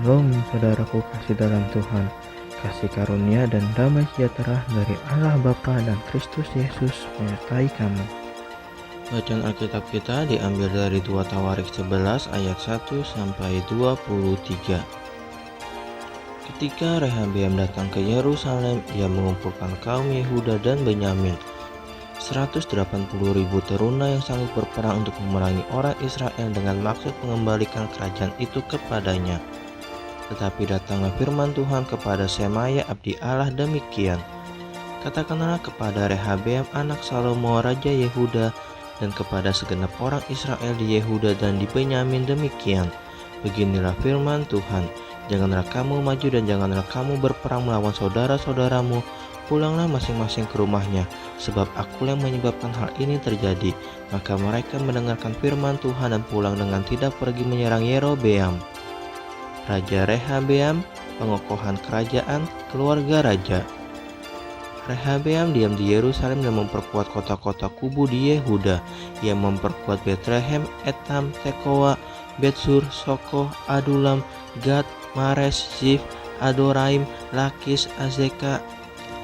Shalom saudaraku kasih dalam Tuhan. Kasih karunia dan damai sejahtera dari Allah Bapa dan Kristus Yesus menyertai kamu. Bacaan Alkitab kita diambil dari 2 Tawarik 11 ayat 1 sampai 23. Ketika Rehabeam datang ke Yerusalem, ia mengumpulkan kaum Yehuda dan Benyamin, 180.000 teruna yang sanggup berperang untuk memerangi orang Israel dengan maksud mengembalikan kerajaan itu kepadanya. Tetapi datanglah firman Tuhan kepada Semaya abdi Allah demikian. Katakanlah kepada Rehabeam anak Salomo raja Yehuda dan kepada segenap orang Israel di Yehuda dan di Benyamin demikian. Beginilah firman Tuhan, janganlah kamu maju dan janganlah kamu berperang melawan saudara-saudaramu. Pulanglah masing-masing ke rumahnya, sebab aku yang menyebabkan hal ini terjadi. Maka mereka mendengarkan firman Tuhan dan pulang dengan tidak pergi menyerang Yerobeam. Raja Rehabeam, pengokohan kerajaan, keluarga raja. Rehabeam diam di Yerusalem dan memperkuat kota-kota kubu di Yehuda. Ia memperkuat Betlehem, Etam, Tekoa, Betsur, Sokoh, Adulam, Gad, Mares, Zif, Adoraim, Lakis, Azeka,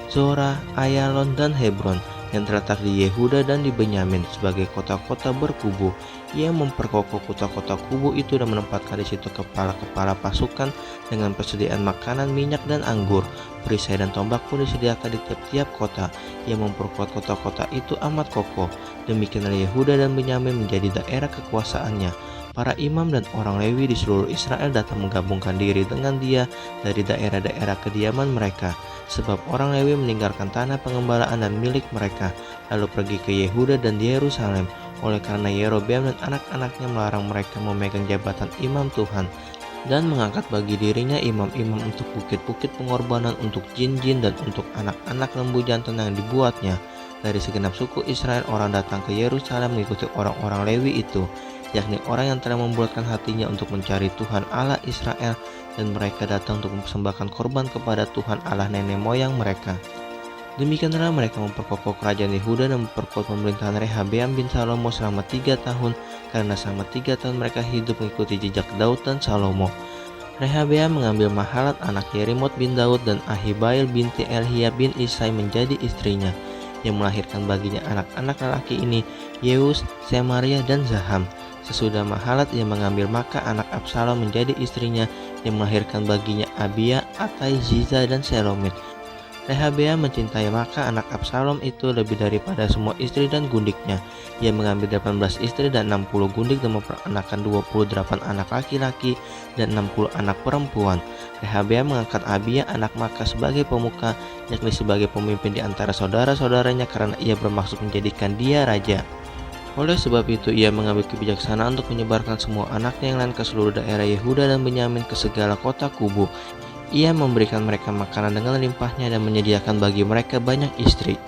Zora, Ayalon, dan Hebron yang terletak di Yehuda dan di Benyamin sebagai kota-kota berkubu. Ia memperkokoh kota-kota kubu itu dan menempatkan di situ kepala-kepala pasukan dengan persediaan makanan, minyak, dan anggur. Perisai dan tombak pun disediakan di tiap-tiap kota. Ia memperkuat kota-kota itu amat kokoh. Demikianlah Yehuda dan Benyamin menjadi daerah kekuasaannya. Para imam dan orang Lewi di seluruh Israel datang menggabungkan diri dengan dia dari daerah-daerah kediaman mereka. Sebab orang Lewi meninggalkan tanah pengembalaan dan milik mereka, lalu pergi ke Yehuda dan di Yerusalem. Oleh karena Yerobeam dan anak-anaknya melarang mereka memegang jabatan imam Tuhan, dan mengangkat bagi dirinya imam-imam untuk bukit-bukit pengorbanan, untuk jin-jin, dan untuk anak-anak lembu jantan yang dibuatnya. Dari segenap suku Israel orang datang ke Yerusalem mengikuti orang-orang Lewi itu, yakni orang yang telah membulatkan hatinya untuk mencari Tuhan Allah Israel, dan mereka datang untuk mempersembahkan korban kepada Tuhan Allah nenek moyang mereka. Demikianlah mereka memperkokoh kerajaan Yehuda dan memperkuat pemerintahan Rehabeam bin Salomo selama 3 tahun, karena selama 3 tahun mereka hidup mengikuti jejak Daud dan Salomo. Rehabeam mengambil Mahalat anak Yerimot bin Daud dan Ahibail binti Elhiya bin Isai menjadi istrinya, yang melahirkan baginya anak-anak lelaki ini, Yeus, Semaria, dan Zaham. Sesudah Mahalat ia mengambil Maka anak Absalom menjadi istrinya, yang melahirkan baginya Abia, Atai, Ziza, dan Selomit. Rehabeam mencintai Maka anak Absalom itu lebih daripada semua istri dan gundiknya. Ia mengambil 18 istri dan 60 gundik dan memperanakan 28 anak laki-laki dan 60 anak perempuan. Rehabeam mengangkat Abia anak Maka sebagai pemuka, yakni sebagai pemimpin di antara saudara-saudaranya, karena ia bermaksud menjadikan dia raja. Oleh sebab itu ia mengambil kebijaksanaan untuk menyebarkan semua anaknya yang lain ke seluruh daerah Yehuda dan Benyamin, ke segala kota kubu. Ia memberikan mereka makanan dengan limpahnya dan menyediakan bagi mereka banyak istri.